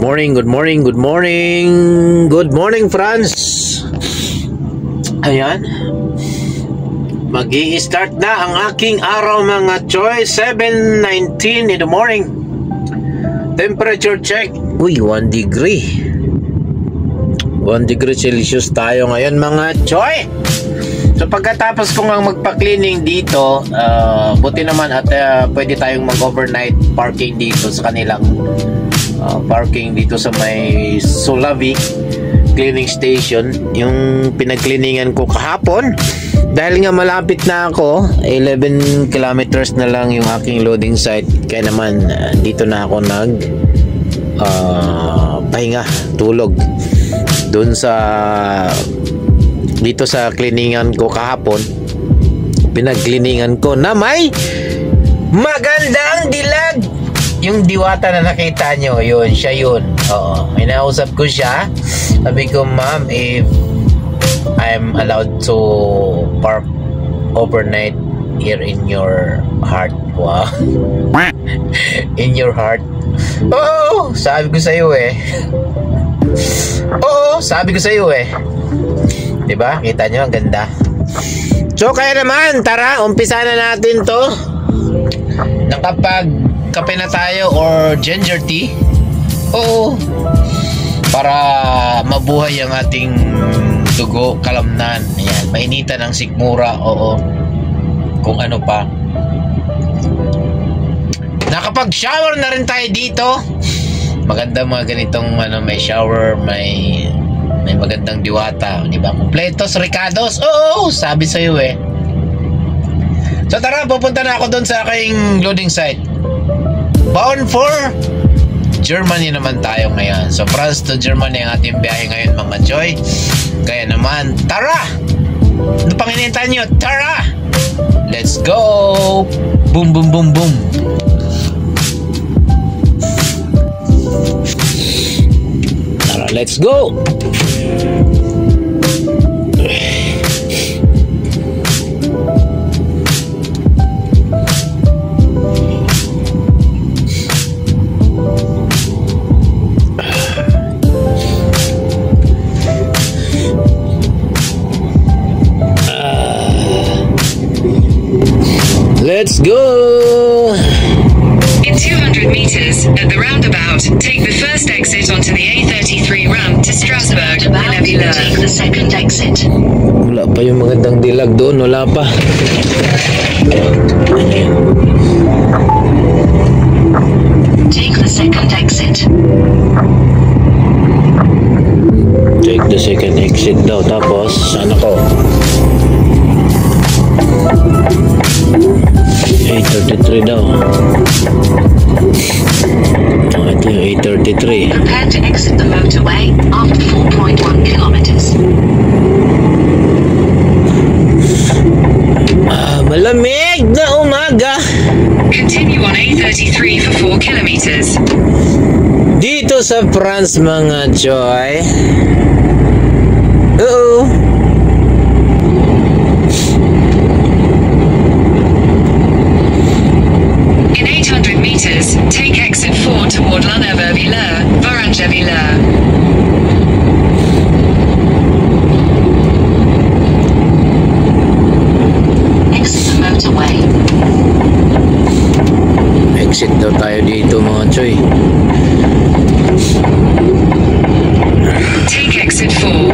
morning, good morning, good morning. Good morning, France. Ayan. Mag-i-start na ang aking araw mga choy. 7:19 in the morning. Temperature check. Uy, 1 degree. 1 degree Celsius tayo ngayon mga choy. So pagkatapos ko nga magpa-cleaning dito, buti naman at pwede tayong mag-overnight parking dito sa kanilang parking dito sa may Sulavi cleaning station. Yung pinag-cleaningan ko kahapon, dahil nga malapit na ako, 11 kilometers na lang yung aking loading site, kaya naman dito na ako pahinga, tulog dun sa dito sa cleaningan ko kahapon. Pinag-cleaningan ko na may magandang dilag. Yung diwata na nakita nyo, yun, siya yun. Oo, inausap ko siya. Sabi ko, ma'am, if I'm allowed to park overnight here in your heart. Wow. In your heart. Oo, sabi ko sa'yo eh. Oo, sabi ko sa'yo eh. Diba? Kita nyo, ang ganda. So, kaya naman, tara, umpisa na natin to. Nakapag kape na tayo or ginger tea. Oo. Para mabuhay ang ating dugo, kalamnan. Ayan, mainitan ng sikmura. Oo. Kung ano pa. Nakapag-shower na rin tayo dito. Maganda mga ganitong may shower, may magandang diwata, di ba? Completos, ricados. Oo, sabi sa iyo eh. So tara, pupunta na ako doon sa aking loading site. Bound for Germany naman tayo ngayon. So France to Germany ang ating biyahe ngayon mga Joy. Kaya naman, tara! Ano pang hinihintay nyo? Tara! Let's go! Boom, boom, boom, boom! Tara, let's go! Let's go! In 200 meters, at the roundabout, take the first exit onto the A33 ramp to Strasbourg. Take the second exit. Wala pa yung magandang dilag doon, wala pa. Take the second exit. Take the second exit daw, tapos ano ko? 8:33 daw. Ito yung 8:33. Prepare to exit the motorway after 4.1 kilometers. Malamig na umaga. Continue on A33 for 4 kilometers. Dito sa France mga Joy. Oo. In 800 meters, take exit 4 toward La Neuveville, Varangeville. Exit the motorway. Exit daw tayo dito mga Joy. Take exit 4.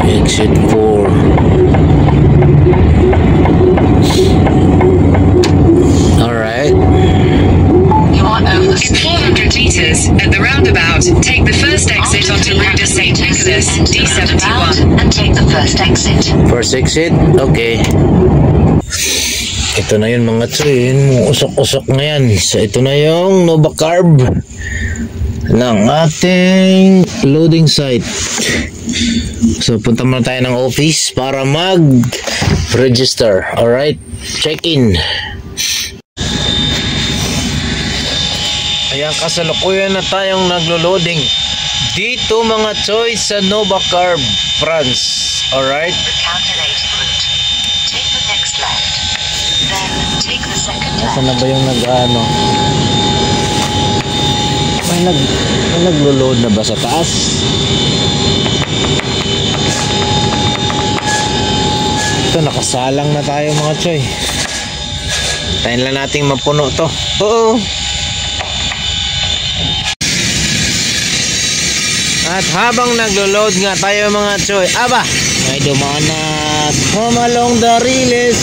Exit 4. Alright. You are over the 400 meters, at the roundabout, take the first exit onto Rue de Saint Nicolas, D71. And take the first exit. First exit? Okay. Ito na yun mga Choy. Usok-usok na yan. So ito na yung Nova Carb ng ating loading site. So punta muna tayo ng office para mag-register. Alright, check-in. Ayan, kasalukuyan na tayong naglo-loading dito mga Choy sa Nova Carb, France. Alright. Calculated route. Take the next left. Then take the second left. Saan na ba yung nag-ano? May Naglo-load na ba sa taas? Ito, nakasalang na tayo mga choy. Tayin lang nating mapuno to. Oo. At habang naglo-load nga tayo mga choy, aba, may dumaan na home along the riles.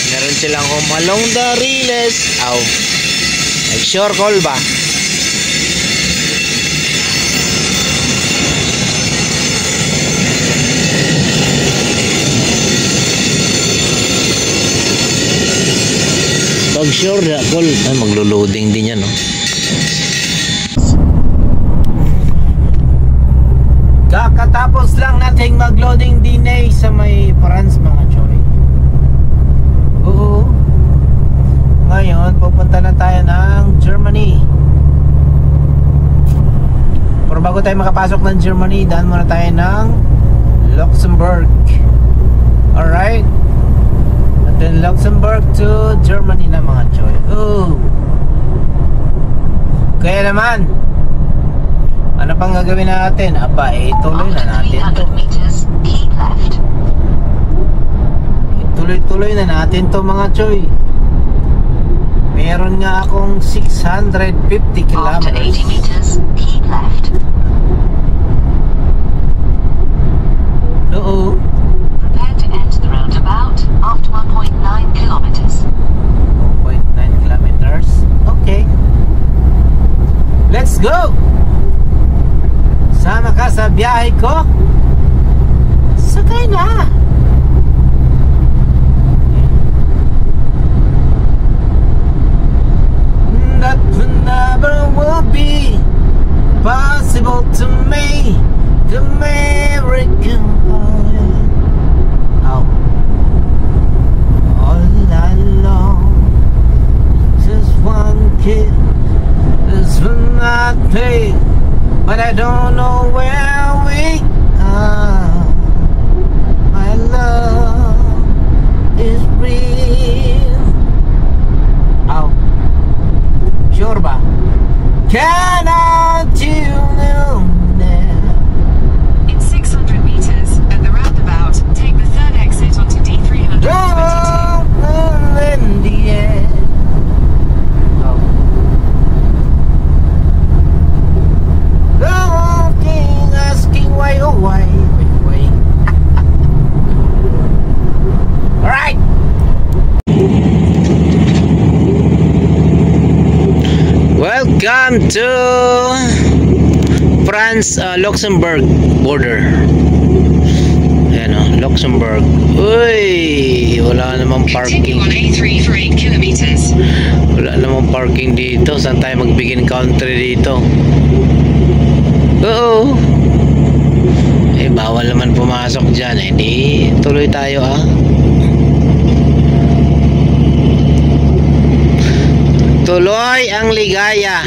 Meron silang home along the riles. Aw, sure call ba? Pag sure na call, ay maglo-loading din yan, no? Kakatapos lang nating mag-loading din sa may France mga choy. Oo. Ngayon, pupunta na tayo ng Germany. Pero bago tayo makapasok ng Germany, daan muna tayo ng Luxembourg. Alright? At then Luxembourg to Germany na mga choy. Oo. Kaya naman, ano pang gagawin natin? Aba, tuloy na natin to. Tuloy-tuloy na natin to mga choy. Meron nga akong 650 kilometers. After 80 meters, keep left. Oo. Prepare to enter the roundabout after 1.9 kilometers. 1.9 kilometers. Okay. Let's go! Sama ka sa biyahe ko? Sakay na! That never will be possible to me. The American Pie. Oh. All alone, just one kid is from my pay, but I don't know where we are. My love is real. Oh. Sure ba? Cannot you know now? In 600 meters, at the roundabout, take the third exit onto D322. In the air. Oh. Asking why, oh why. Alright. Welcome to France, Luxembourg border. Ayan o, Luxembourg. Uy, wala namang parking. Continue on A3 for 8 kilometers. Wala namang parking dito. Saan tayo mag-begin country dito? Oo. Eh, bawal naman pumasok dyan. Eh, di tuloy tayo Tuloy ang ligaya.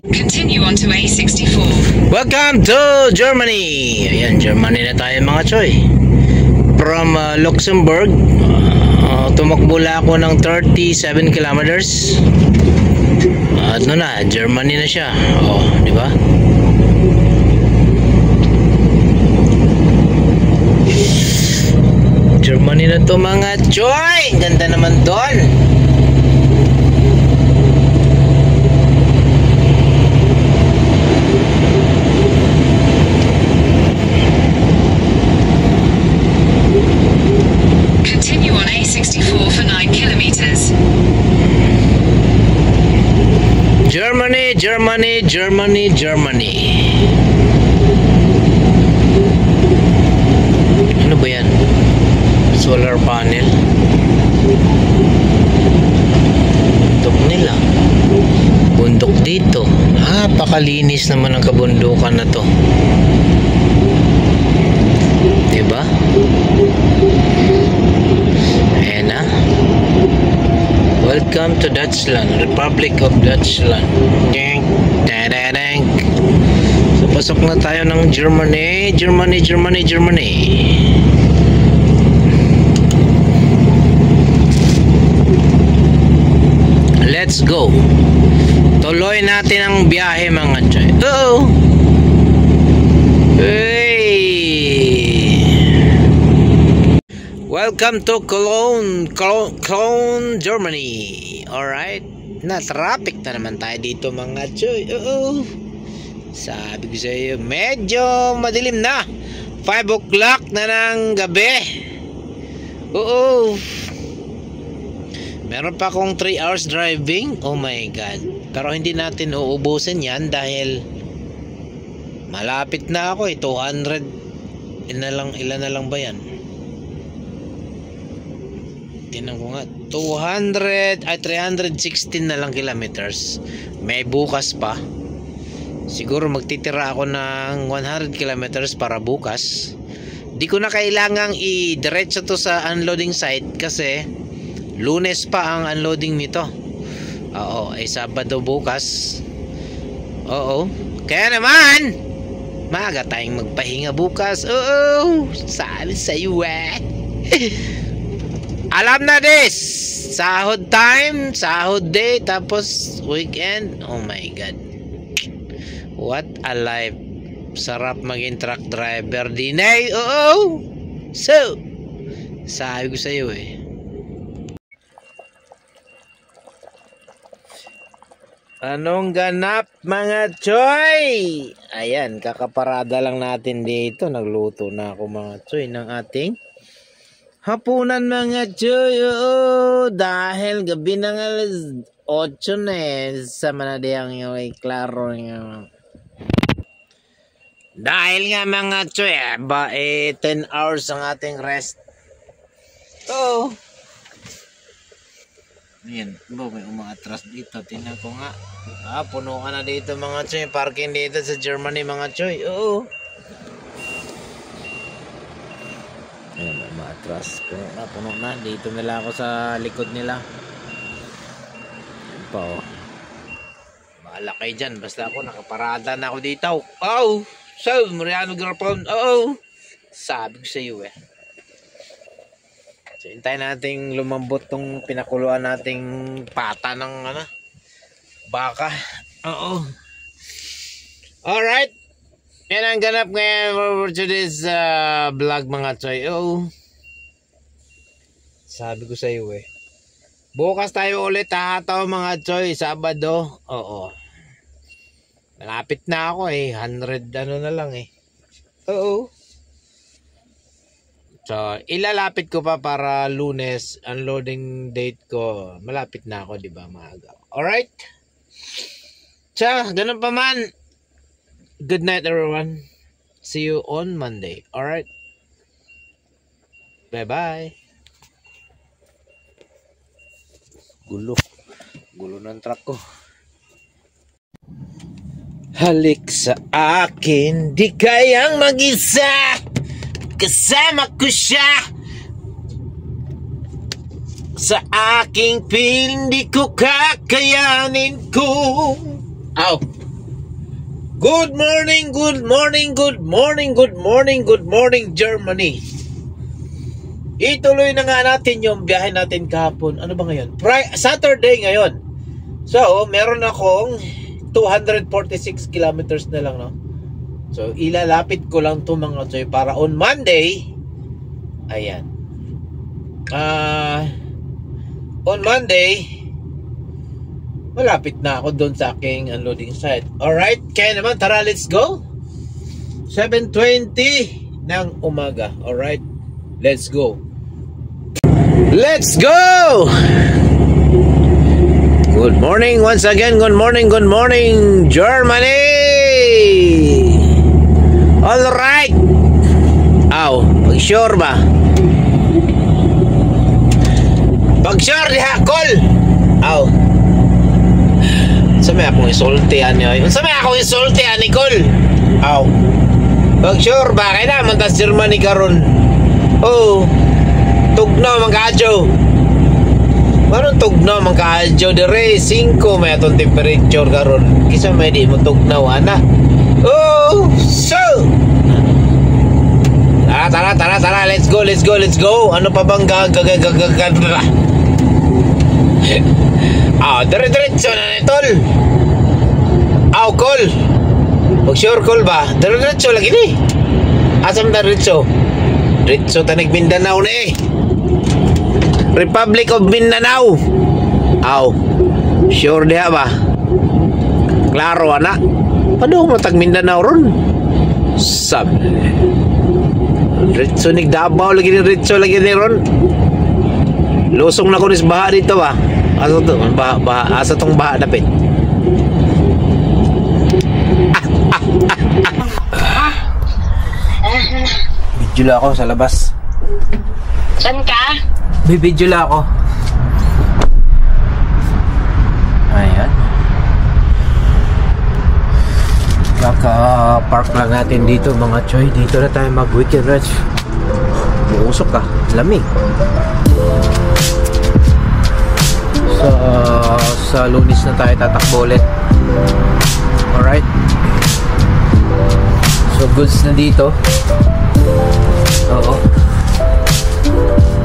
Continue on to A64. Welcome to Germany. Ayan, Germany na tayo mga choy. From Luxembourg, tumakbo lang ako ng 37 kilometers. Ano na, Germany na siya. Oh, di ba? Germany na to mga choy. Ganda naman doon. Continue on A64 for 9 kilometers. Germany, Germany, Germany, Germany. Ano ba yan? Solar panel. Bundok nila. Bundok dito. Napakalinis naman ang kabundukan na to. Diba? Ayan na. Welcome to Dutchland, Republic of Dutchland. Ding, da-da-dang. So pasok na tayo ng Germany, Germany, Germany, Germany. let's go. Tuloy natin ang biyahe mga choy. Hey! Welcome to Cologne, Germany. Alright. Na-traffic na naman tayo dito mga choy. Sabi ko sa iyo, medyo madilim na. 5 o'clock na ng gabi. Meron pa akong 3 hours driving. Oh my god. Pero hindi natin uubusin yan dahil malapit na ako 200. Ilan na lang ba yan? Tinan ko nga. 316 na lang kilometers. May bukas pa. Siguro magtitira ako ng 100 kilometers para bukas. Di ko na kailangang i-diretso to sa unloading site kasi Lunes pa ang unloading nito. Ay Sabado bukas. Kaya naman maaga tayong magpahinga bukas. Sabi sa'yo alam na this. Sahod time, sahod day, tapos weekend. Oh my god. What a life. Sarap maging truck driver din eh. So, sabi ko sa iyo Anong ganap mga choy? Ayan, kakaparada lang natin dito. Nagluto na ako mga choy ng ating hapunan mga choy. Dahil gabi ng alas 8 na sama na diyang yung klaro nyo. Dahil nga mga choy, 10 hours ang ating rest. Ayan, may umaatras dito. Tingnan ko nga. Punuan na dito mga choy. Parking dito sa Germany mga choy. Ayan, may umaatras. Puno na. Dito nila ako sa likod nila. Ayan pa bahala kayo dyan. Basta ako nakaparada na ako dito. So, Mariano Garpon. Sabi ko sa iyo So, hintayin natin lumambot tong pinakuluan nating pata ng baka. Alright. Yan ang ganap ngayon for today's vlog mga choy. Sabi ko sa iyo bukas tayo ulit hahataw mga choy. Sabado. Malapit na ako 100 na lang So, ilalapit ko pa para Lunes, unloading date ko. Malapit na ako, di ba, maaga. Alright? So, ganun pa man. Good night, everyone. See you on Monday. Alright? Bye-bye. Gulo ng truck ko. Halik sa akin, di kayang mag-isa. Kasama ko siya sa aking piling, di ko kakayanin ko. Good morning, good morning, good morning, good morning, good morning Germany. Ituloy na nga natin yung biyahe natin kahapon. Ano ba ngayon? Saturday ngayon. So, meron akong 246 kilometers na lang, no? So, ilalapit ko lang to mga choy para on Monday. Ayan. On Monday, malapit na ako doon sa aking unloading site. Alright, kaya naman, tara, let's go. 7:20 ng umaga. Alright, let's go. Let's go! Good morning once again. Good morning, Germany! Alright. Pag-sure ba? Pag-sure di hakol. Samay akong isultihan nyo. Samay akong isultihan, Nicole. Pag-sure ba? Kaya naman tas Germany karon. Tugnaw mga kadyo. Maron tugnaw mga kadyo. Dire 5 may atong temperature karon. Kisa may di mo tugnaw, anak. So tara, let's go. Ano pa bang Dire-diretso na ni tol. Call. Pag sure call ba? Dire-diretso lagi ni. Asam na diretso? Diretso tanig Mindanao na Republic of Mindanao. Sure diha ba? Klaro ana. Padung mo tag Mindanao ron. Sab. Diretso nig Davao lagi ni diretso lagi ni ron. Lusong na ko nis baha dito ba? Asa to? Asa tong baha dapit? Video lang ako sa labas. Saan ka? Bibidyo lang ako. Ayan. Kaka-park lang natin dito mga choy. Dito na tayo mag-weekend rest. Uusok ka. Lamig. Sa Lunes na tayo tatakbo ulit. Alright. So goods na dito. Oo.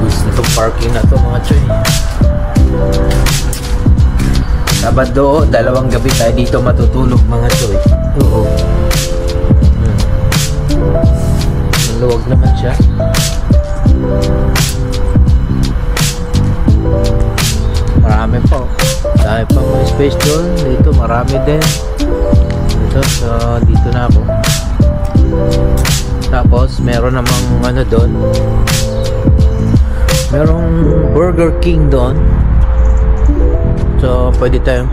Goods na itong parking na to mga choy. Sabado, 2 gabi tayo dito matutulog mga choy. Oo. Maluwag naman siya. Marami pa. Dahil pa may space doon. Dito marami din. Dito, so dito na ako. Tapos meron namang ano doon. Merong Burger King doon. So pwede tayong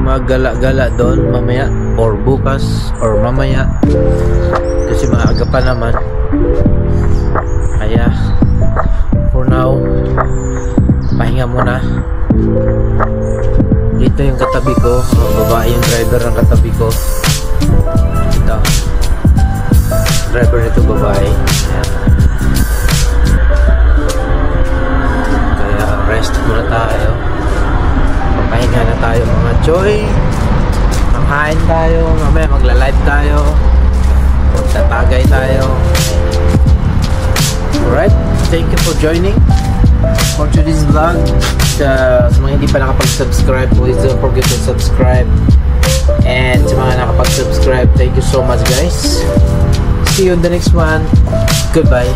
maggala-gala doon mamaya or bukas or mamaya. Kasi maaga pa naman. Kaya for now pahinga muna. Dito yung katabi ko, babae yung driver ng katabi ko. Ito driver nito babae. Kaya rest muna tayo, papahinga na tayo mga choy. Makain tayo, mamaya magla-live tayo, magtatagay tayo. Alright, thank you for joining for today's vlog. Sa mga hindi pa nakapag-subscribe, please don't forget to subscribe. And sa mga nakapag-subscribe, thank you so much guys. See you in the next one. Goodbye.